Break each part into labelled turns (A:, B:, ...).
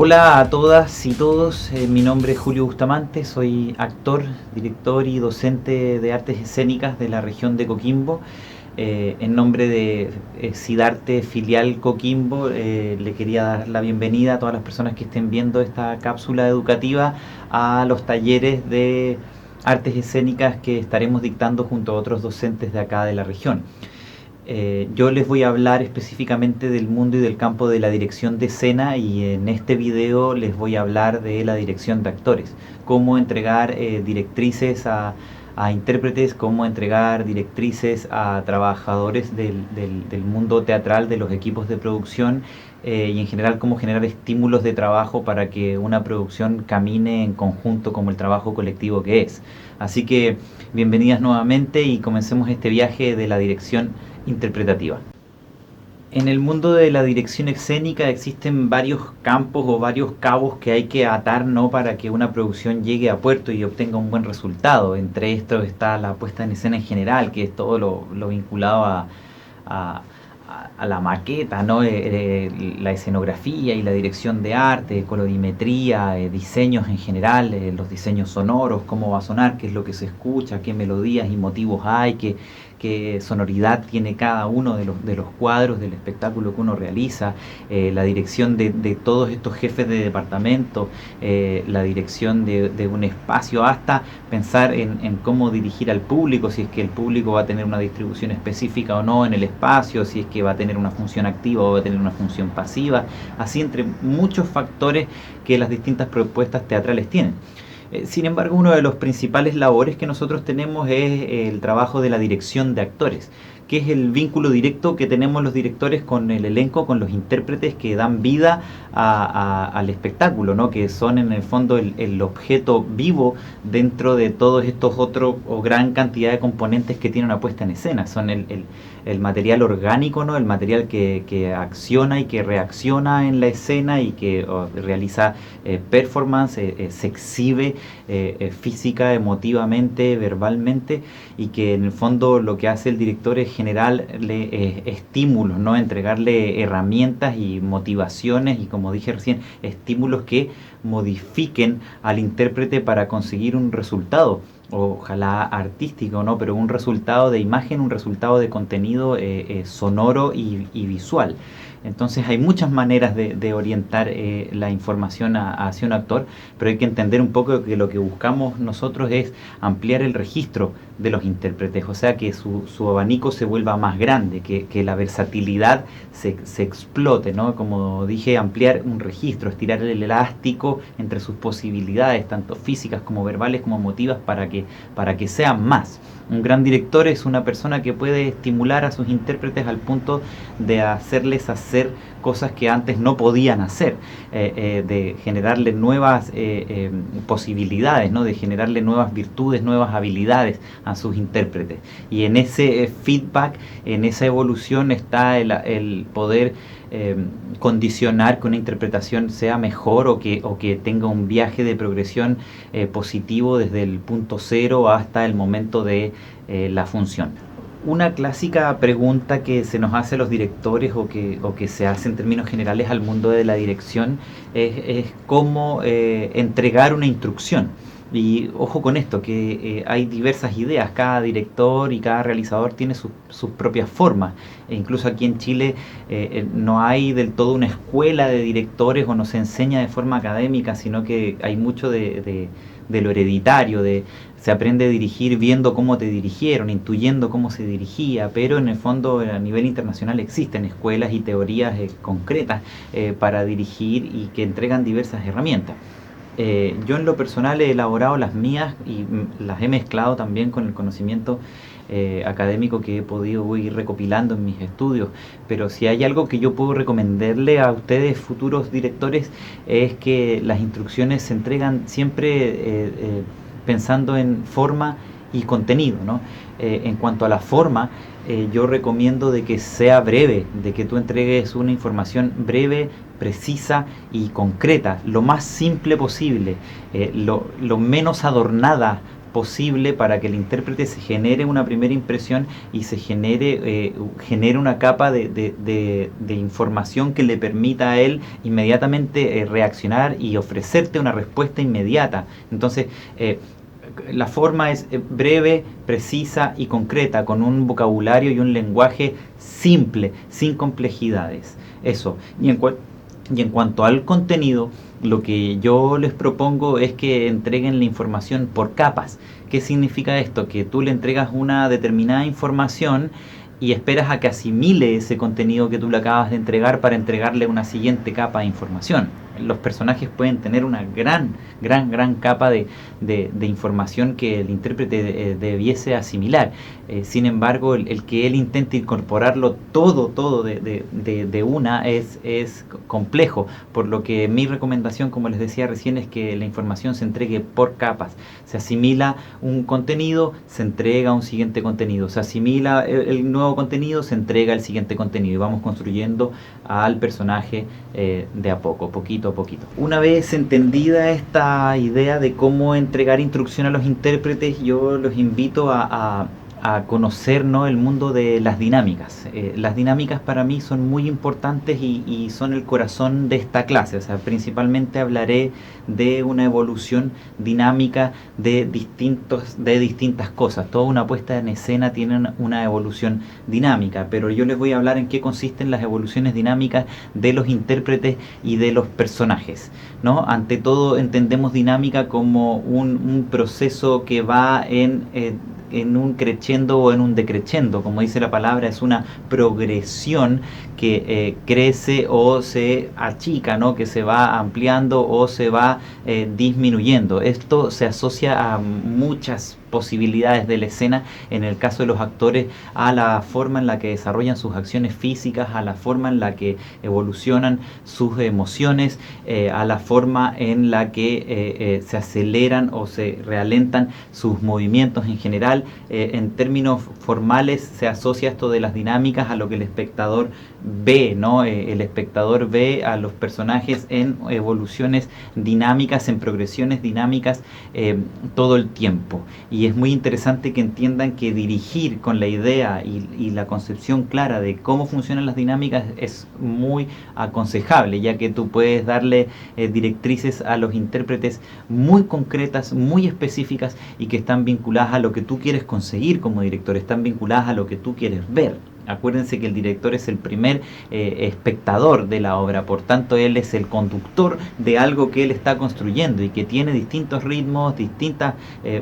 A: Hola a todas y todos, mi nombre es Julio Bustamante, soy actor, director y docente de artes escénicas de la región de Coquimbo. En nombre de Sidarte Filial Coquimbo, le quería dar la bienvenida a todas las personas que estén viendo esta cápsula educativa a los talleres de artes escénicas que estaremos dictando junto a otros docentes de acá de la región. Yo les voy a hablar específicamente del mundo y del campo de la dirección de escena, y en este video les voy a hablar de la dirección de actores, cómo entregar directrices a intérpretes, cómo entregar directrices a trabajadores del mundo teatral, de los equipos de producción, y en general cómo generar estímulos de trabajo para que una producción camine en conjunto como el trabajo colectivo que es. Así que bienvenidas nuevamente y comencemos este viaje de la dirección interpretativa. En el mundo de la dirección escénica existen varios campos o varios cabos que hay que atar, ¿no?, para que una producción llegue a puerto y obtenga un buen resultado. Entre estos está la puesta en escena en general, que es todo lo vinculado a, a la maqueta, ¿no? La escenografía y la dirección de arte, colorimetría, diseños en general, los diseños sonoros, cómo va a sonar, qué es lo que se escucha, qué melodías y motivos hay, qué sonoridad tiene cada uno de los cuadros del espectáculo que uno realiza, la dirección de todos estos jefes de departamento, la dirección de un espacio, hasta pensar en cómo dirigir al público, si es que el público va a tener una distribución específica o no en el espacio, si es que va a tener una función activa o va a tener una función pasiva, así entre muchos factores que las distintas propuestas teatrales tienen. Sin embargo, uno de los principales labores que nosotros tenemos es el trabajo de la dirección de actores, que es el vínculo directo que tenemos los directores con el elenco, con los intérpretes que dan vida al espectáculo, ¿no?, que son en el fondo el objeto vivo dentro de todos estos otros o gran cantidad de componentes que tiene una puesta en escena. Son el material orgánico, ¿no?, el material que acciona y que reacciona en la escena y que realiza performance, se exhibe física, emotivamente, verbalmente, y que en el fondo lo que hace el director es generarle estímulos, ¿no?, entregarle herramientas y motivaciones y, como dije recién, estímulos que modifiquen al intérprete para conseguir un resultado, ojalá artístico, ¿no?, pero un resultado de imagen, un resultado de contenido sonoro y visual. Entonces hay muchas maneras de orientar la información hacia un actor, pero hay que entender un poco que lo que buscamos nosotros es ampliar el registro de los intérpretes, o sea, que su abanico se vuelva más grande, que la versatilidad se explote, ¿no? Como dije, ampliar un registro, estirar el elástico entre sus posibilidades, tanto físicas como verbales como emotivas, para que sean más. Un gran director es una persona que puede estimular a sus intérpretes al punto de hacerles hacer cosas que antes no podían hacer, de generarle nuevas posibilidades, ¿no?, de generarle nuevas virtudes, nuevas habilidades a sus intérpretes. Y en ese feedback, en esa evolución está el poder condicionar que una interpretación sea mejor o que tenga un viaje de progresión positivo desde el punto cero hasta el momento de la función. Una clásica pregunta que se nos hace a los directores o que se hace en términos generales al mundo de la dirección es cómo entregar una instrucción. Y ojo con esto, que hay diversas ideas, cada director y cada realizador tiene sus propias formas. E incluso aquí en Chile no hay del todo una escuela de directores o no se enseña de forma académica, sino que hay mucho de lo hereditario, se aprende a dirigir viendo cómo te dirigieron, intuyendo cómo se dirigía, pero en el fondo a nivel internacional existen escuelas y teorías concretas para dirigir y que entregan diversas herramientas. Yo en lo personal he elaborado las mías y las he mezclado también con el conocimiento académico que he podido ir recopilando en mis estudios, pero si hay algo que yo puedo recomendarle a ustedes, futuros directores, es que las instrucciones se entregan siempre pensando en forma y contenido, ¿no? En cuanto a la forma, yo recomiendo de que sea breve, de que tú entregues una información breve, precisa y concreta, lo más simple posible, lo menos adornada posible para que el intérprete se genere una primera impresión y se genere una capa de información que le permita a él inmediatamente reaccionar y ofrecerte una respuesta inmediata. Entonces, la forma es breve, precisa y concreta, con un vocabulario y un lenguaje simple, sin complejidades. Eso. Y en cuanto al contenido, lo que yo les propongo es que entreguen la información por capas. ¿Qué significa esto? Que tú le entregas una determinada información y esperas a que asimile ese contenido que tú le acabas de entregar para entregarle una siguiente capa de información. Los personajes pueden tener una gran capa de información que el intérprete debiese asimilar. Sin embargo, el que él intente incorporarlo todo de una es complejo, por lo que mi recomendación, como les decía recién, es que la información se entregue por capas. Se asimila un contenido, se entrega un siguiente contenido, se asimila el nuevo contenido, se entrega el siguiente contenido, y vamos construyendo al personaje de a poco, poquito a poquito. Una vez entendida esta idea de cómo entregar instrucción a los intérpretes, yo los invito a conocer, ¿no?, el mundo de las dinámicas. Las dinámicas para mí son muy importantes y son el corazón de esta clase. O sea, principalmente hablaré de una evolución dinámica de distintas cosas. Toda una puesta en escena tiene una evolución dinámica, pero yo les voy a hablar en qué consisten las evoluciones dinámicas de los intérpretes y de los personajes, ¿no? Ante todo, entendemos dinámica como un proceso que va en un crescendo o en un decreciendo, como dice la palabra, es una progresión que crece o se achica, ¿no?, que se va ampliando o se va disminuyendo. Esto se asocia a muchas posibilidades de la escena, en el caso de los actores, a la forma en la que desarrollan sus acciones físicas, a la forma en la que evolucionan sus emociones, a la forma en la que se aceleran o se realentan sus movimientos en general. En términos formales se asocia esto de las dinámicas a lo que el espectador ve, ¿no? El espectador ve a los personajes en evoluciones dinámicas, en progresiones dinámicas todo el tiempo. Y es muy interesante que entiendan que dirigir con la idea y la concepción clara de cómo funcionan las dinámicas es muy aconsejable, ya que tú puedes darle directrices a los intérpretes muy concretas, muy específicas, y que están vinculadas a lo que tú quieres conseguir como director, están vinculadas a lo que tú quieres ver. Acuérdense que el director es el primer espectador de la obra, por tanto él es el conductor de algo que él está construyendo y que tiene distintos ritmos, distintas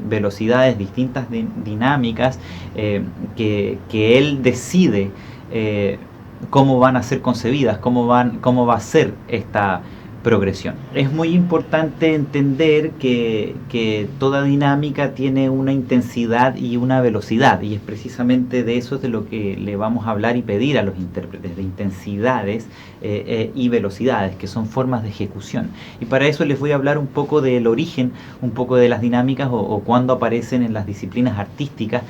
A: velocidades, distintas dinámicas que él decide cómo van a ser concebidas, cómo va a ser esta progresión. Es muy importante entender que toda dinámica tiene una intensidad y una velocidad, y es precisamente de eso de lo que le vamos a hablar y pedir a los intérpretes, de intensidades y velocidades, que son formas de ejecución. Y para eso les voy a hablar un poco del origen, un poco de las dinámicas o cuándo aparecen en las disciplinas artísticas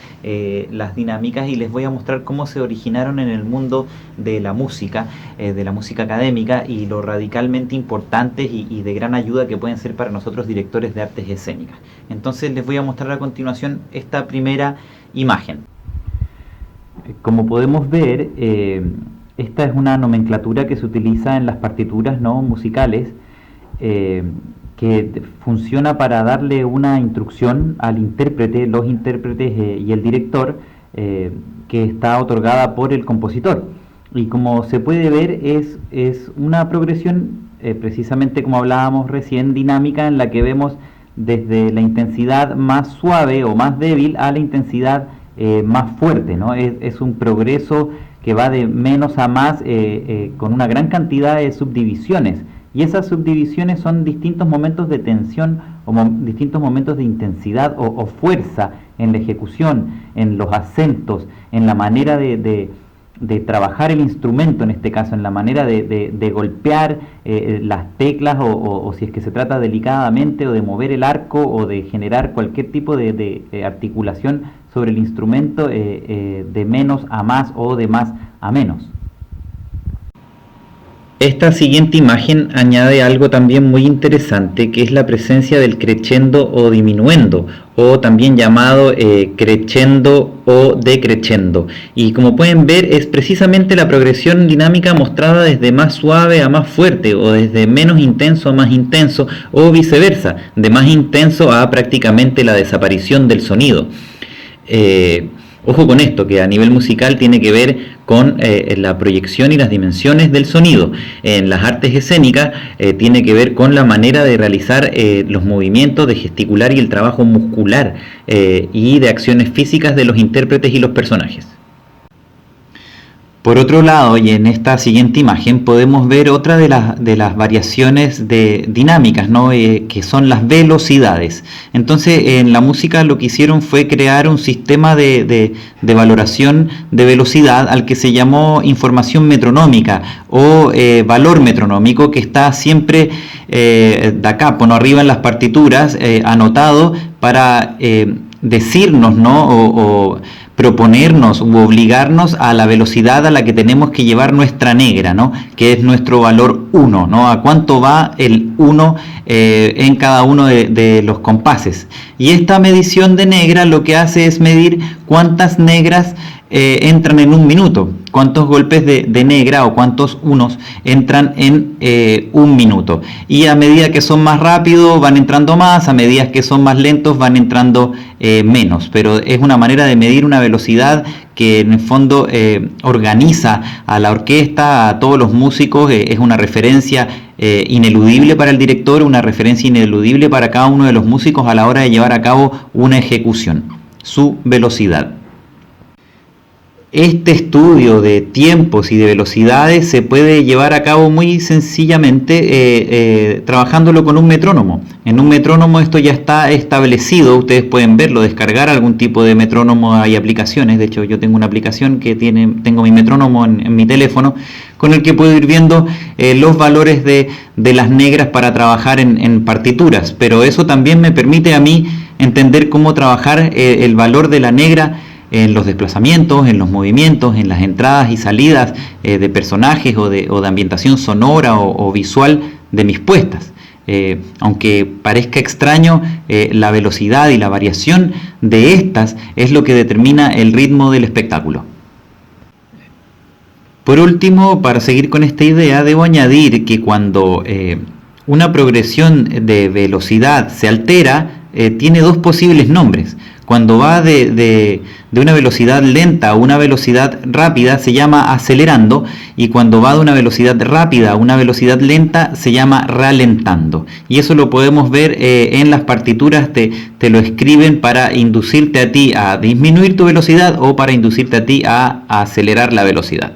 A: las dinámicas, y les voy a mostrar cómo se originaron en el mundo de la música académica, y lo radicalmente importantes y de gran ayuda que pueden ser para nosotros directores de artes escénicas. Entonces les voy a mostrar a continuación esta primera imagen. Como podemos ver, esta es una nomenclatura que se utiliza en las partituras no musicales, que funciona para darle una instrucción al intérprete, los intérpretes y el director, que está otorgada por el compositor. Y como se puede ver, es una progresión precisamente como hablábamos recién, dinámica, en la que vemos desde la intensidad más suave o más débil a la intensidad más fuerte, ¿no? Es un progreso que va de menos a más con una gran cantidad de subdivisiones, y esas subdivisiones son distintos momentos de tensión o distintos momentos de intensidad o fuerza en la ejecución, en los acentos, en la manera de trabajar el instrumento, en este caso, en la manera de golpear las teclas, o si es que se trata delicadamente, o de mover el arco, o de generar cualquier tipo de articulación sobre el instrumento, de menos a más o de más a menos. Esta siguiente imagen añade algo también muy interesante, que es la presencia del crescendo o diminuendo, o también llamado crescendo o decrescendo. Y como pueden ver, es precisamente la progresión dinámica mostrada desde más suave a más fuerte, o desde menos intenso a más intenso, o viceversa, de más intenso a prácticamente la desaparición del sonido. Ojo con esto, que a nivel musical tiene que ver con la proyección y las dimensiones del sonido. En las artes escénicas tiene que ver con la manera de realizar los movimientos, de gesticular y el trabajo muscular y de acciones físicas de los intérpretes y los personajes. Por otro lado, y en esta siguiente imagen, podemos ver otra de las variaciones dinámicas, ¿no? Que son las velocidades. Entonces, en la música lo que hicieron fue crear un sistema de valoración de velocidad al que se llamó información metronómica o valor metronómico, que está siempre de acá, por arriba en las partituras, anotado para decirnos, ¿no? o proponernos u obligarnos a la velocidad a la que tenemos que llevar nuestra negra, ¿no? Que es nuestro valor 1, ¿no? A cuánto va el 1 en cada uno de los compases. Y esta medición de negra lo que hace es medir cuántas negras entran en un minuto, cuántos golpes de negra o cuántos unos entran en un minuto. Y a medida que son más rápidos van entrando más, a medida que son más lentos van entrando menos. Pero es una manera de medir una velocidad que en el fondo organiza a la orquesta, a todos los músicos, es una referencia ineludible para el director, una referencia ineludible para cada uno de los músicos a la hora de llevar a cabo una ejecución, su velocidad. Este estudio de tiempos y de velocidades se puede llevar a cabo muy sencillamente trabajándolo con un metrónomo. En un metrónomo esto ya está establecido, ustedes pueden verlo, descargar algún tipo de metrónomo, hay aplicaciones, de hecho yo tengo una aplicación que tengo mi metrónomo en mi teléfono, con el que puedo ir viendo los valores de las negras para trabajar en partituras, pero eso también me permite a mí entender cómo trabajar el valor de la negra en los desplazamientos, en los movimientos, en las entradas y salidas de personajes o de ambientación sonora o visual de mis puestas. Aunque parezca extraño, la velocidad y la variación de estas es lo que determina el ritmo del espectáculo. Por último, para seguir con esta idea, debo añadir que cuando una progresión de velocidad se altera, tiene dos posibles nombres. Cuando va de una velocidad lenta a una velocidad rápida se llama acelerando, y cuando va de una velocidad rápida a una velocidad lenta se llama ralentando. Y eso lo podemos ver en las partituras, te lo escriben para inducirte a ti a disminuir tu velocidad o para inducirte a ti a acelerar la velocidad.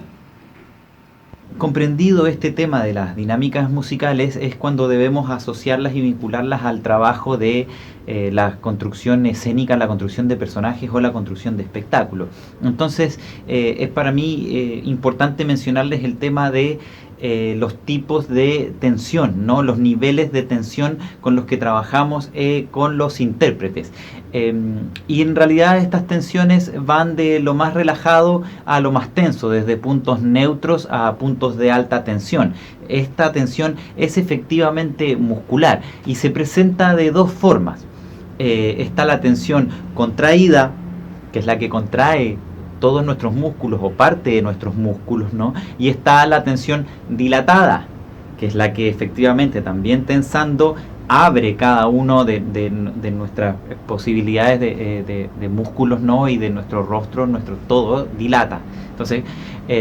A: Comprendido este tema de las dinámicas musicales es cuando debemos asociarlas y vincularlas al trabajo de la construcción escénica, la construcción de personajes o la construcción de espectáculos. Entonces es para mí importante mencionarles el tema de los tipos de tensión, ¿no? Los niveles de tensión con los que trabajamos con los intérpretes. Y en realidad estas tensiones van de lo más relajado a lo más tenso, desde puntos neutros a puntos de alta tensión. Esta tensión es efectivamente muscular y se presenta de dos formas. Está la tensión contraída, que es la que contrae todos nuestros músculos o parte de nuestros músculos, ¿no? Y está la tensión dilatada, que es la que efectivamente también tensando abre cada uno de nuestras posibilidades de músculos, ¿no? Y de nuestro rostro, nuestro todo dilata. Entonces,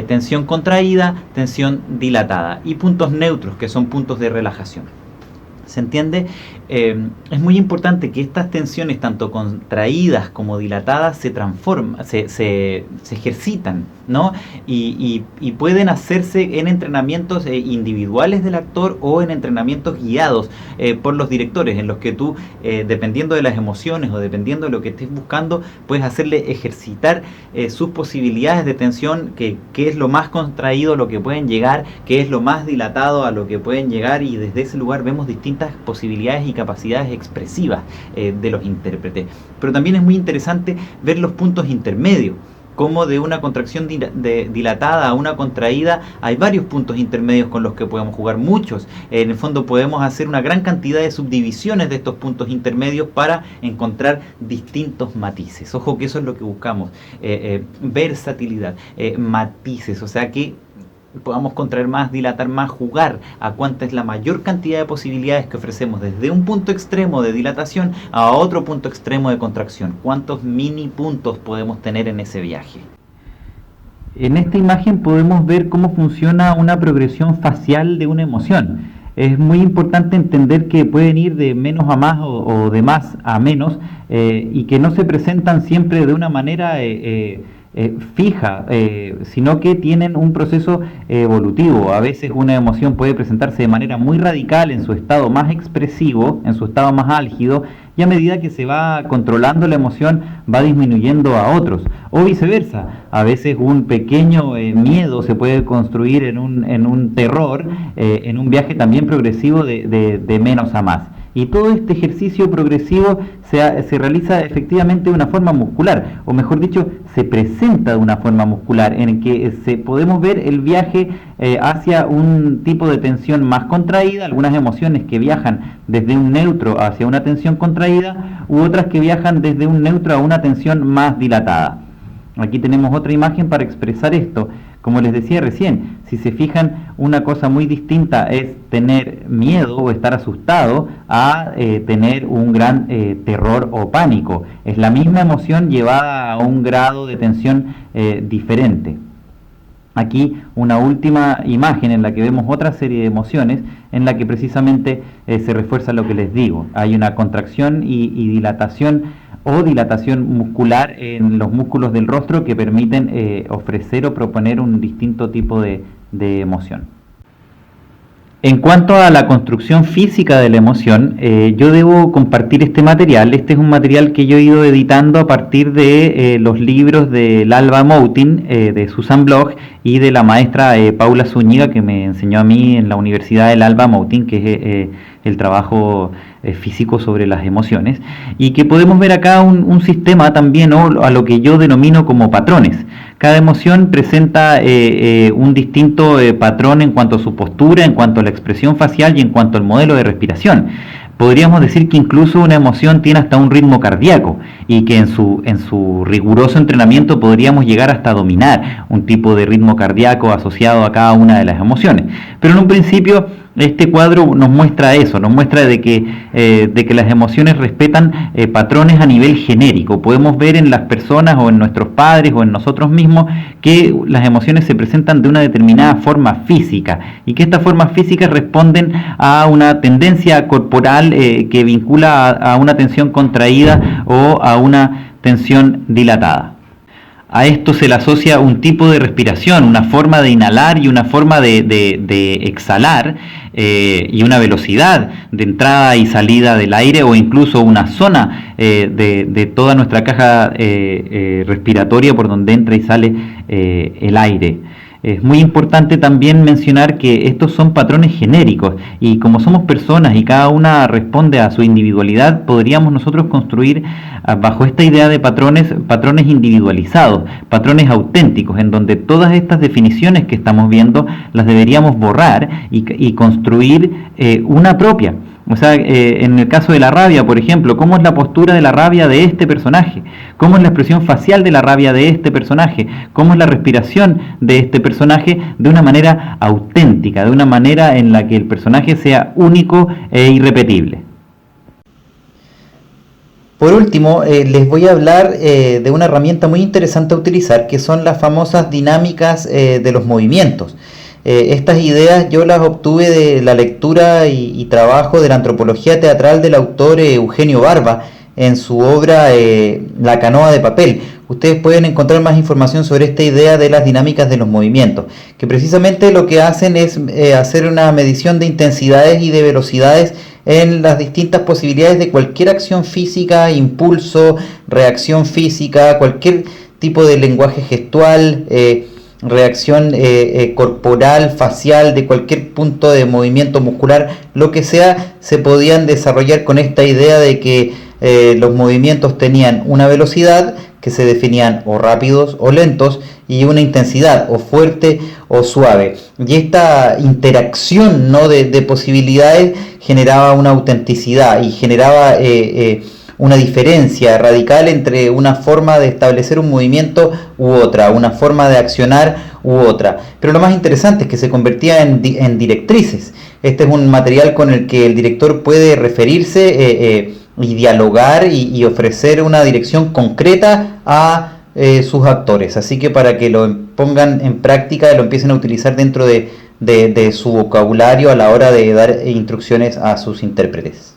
A: tensión contraída, tensión dilatada y puntos neutros, que son puntos de relajación. ¿Se entiende? Es muy importante que estas tensiones, tanto contraídas como dilatadas, se transforman, se ejercitan, ¿no? Y pueden hacerse en entrenamientos individuales del actor o en entrenamientos guiados por los directores, en los que tú, dependiendo de las emociones o dependiendo de lo que estés buscando, puedes hacerle ejercitar sus posibilidades de tensión, qué es lo más contraído a lo que pueden llegar, qué es lo más dilatado a lo que pueden llegar, y desde ese lugar vemos distintas posibilidades y capacidades expresivas de los intérpretes. Pero también es muy interesante ver los puntos intermedios, como de una contracción dilatada a una contraída hay varios puntos intermedios con los que podemos jugar, muchos. En el fondo podemos hacer una gran cantidad de subdivisiones de estos puntos intermedios para encontrar distintos matices. Ojo que eso es lo que buscamos, versatilidad, matices, o sea que podamos contraer más, dilatar más, jugar a cuánta es la mayor cantidad de posibilidades que ofrecemos desde un punto extremo de dilatación a otro punto extremo de contracción. ¿Cuántos mini puntos podemos tener en ese viaje? En esta imagen podemos ver cómo funciona una progresión facial de una emoción. Es muy importante entender que pueden ir de menos a más o de más a menos y que no se presentan siempre de una manera fija, sino que tienen un proceso evolutivo. A veces una emoción puede presentarse de manera muy radical en su estado más expresivo, en su estado más álgido, y a medida que se va controlando la emoción va disminuyendo a otros, o viceversa. A veces un pequeño miedo se puede construir en un terror, en un viaje también progresivo de menos a más. Y todo este ejercicio progresivo se realiza efectivamente de una forma muscular, o mejor dicho, se presenta de una forma muscular, en que podemos ver el viaje hacia un tipo de tensión más contraída, algunas emociones que viajan desde un neutro hacia una tensión contraída, u otras que viajan desde un neutro a una tensión más dilatada. Aquí tenemos otra imagen para expresar esto. Como les decía recién, si se fijan, una cosa muy distinta es tener miedo o estar asustado a tener un gran terror o pánico. Es la misma emoción llevada a un grado de tensión diferente. Aquí una última imagen en la que vemos otra serie de emociones en la que precisamente se refuerza lo que les digo. Hay una contracción y dilatación o dilatación muscular en los músculos del rostro que permiten ofrecer o proponer un distinto tipo de emoción. En cuanto a la construcción física de la emoción, yo debo compartir este material. Este es un material que yo he ido editando a partir de los libros del Alba Mountain, de Susan Bloch, y de la maestra Paula Zúñiga, que me enseñó a mí en la Universidad del Alba Mountain, que es el trabajo físico sobre las emociones, y que podemos ver acá un sistema también, o a lo que yo denomino como patrones. Cada emoción presenta un distinto patrón en cuanto a su postura, en cuanto a la expresión facial y en cuanto al modelo de respiración. Podríamos decir que incluso una emoción tiene hasta un ritmo cardíaco y que en su riguroso entrenamiento podríamos llegar hasta dominar un tipo de ritmo cardíaco asociado a cada una de las emociones. Pero en un principio este cuadro nos muestra eso, nos muestra de que las emociones respetan patrones a nivel genérico. Podemos ver en las personas o en nuestros padres o en nosotros mismos que las emociones se presentan de una determinada forma física y que estas formas físicas responden a una tendencia corporal que vincula a una tensión contraída o a una tensión dilatada. A esto se le asocia un tipo de respiración, una forma de inhalar y una forma de exhalar, y una velocidad de entrada y salida del aire, o incluso una zona de toda nuestra caja respiratoria por donde entra y sale el aire. Es muy importante también mencionar que estos son patrones genéricos y como somos personas y cada una responde a su individualidad, podríamos nosotros construir bajo esta idea de patrones individualizados, patrones auténticos, en donde todas estas definiciones que estamos viendo las deberíamos borrar y construir una propia. O sea, en el caso de la rabia, por ejemplo, ¿cómo es la postura de la rabia de este personaje? ¿Cómo es la expresión facial de la rabia de este personaje? ¿Cómo es la respiración de este personaje de una manera auténtica, de una manera en la que el personaje sea único e irrepetible? Por último, les voy a hablar de una herramienta muy interesante a utilizar, que son las famosas dinámicas de los movimientos. Estas ideas yo las obtuve de la lectura y trabajo de la antropología teatral del autor Eugenio Barba en su obra La canoa de papel. Ustedes pueden encontrar más información sobre esta idea de las dinámicas de los movimientos, que precisamente lo que hacen es hacer una medición de intensidades y de velocidades en las distintas posibilidades de cualquier acción física, impulso, reacción física, cualquier tipo de lenguaje gestual, reacción corporal, facial, de cualquier punto de movimiento muscular, lo que sea, se podían desarrollar con esta idea de que los movimientos tenían una velocidad que se definían o rápidos o lentos, y una intensidad o fuerte o suave. Y esta interacción, ¿no?, de posibilidades generaba una autenticidad y generaba una diferencia radical entre una forma de establecer un movimiento u otra, una forma de accionar u otra. Pero lo más interesante es que se convertía en directrices. Este es un material con el que el director puede referirse y dialogar y ofrecer una dirección concreta a sus actores. Así que para que lo pongan en práctica y lo empiecen a utilizar dentro de su vocabulario a la hora de dar instrucciones a sus intérpretes.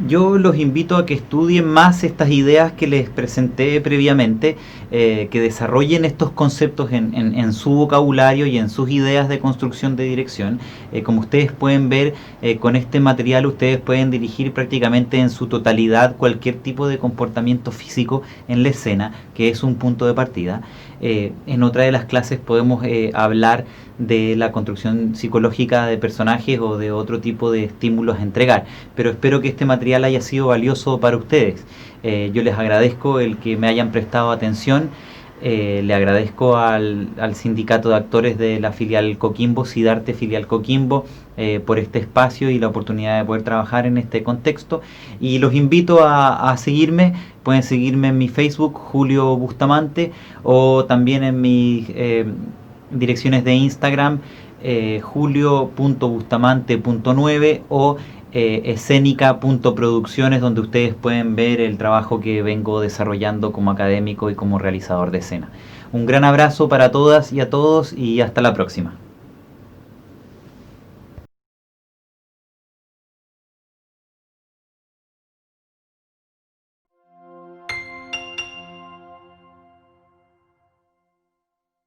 A: Yo los invito a que estudien más estas ideas que les presenté previamente, que desarrollen estos conceptos en su vocabulario y en sus ideas de construcción de dirección. Como ustedes pueden ver, con este material ustedes pueden dirigir prácticamente en su totalidad cualquier tipo de comportamiento físico en la escena, que es un punto de partida. En otra de las clases podemos hablar de la construcción psicológica de personajes o de otro tipo de estímulos a entregar, pero espero que este material haya sido valioso para ustedes. Yo les agradezco el que me hayan prestado atención. Le agradezco al sindicato de actores de la filial Coquimbo, Sidarte filial Coquimbo, por este espacio y la oportunidad de poder trabajar en este contexto, y los invito a seguirme. Pueden seguirme en mi Facebook, Julio Bustamante, o también en mis direcciones de Instagram, julio.bustamante.9 o escénica.producciones, donde ustedes pueden ver el trabajo que vengo desarrollando como académico y como realizador de escena. Un gran abrazo para todas y a todos, y hasta la próxima.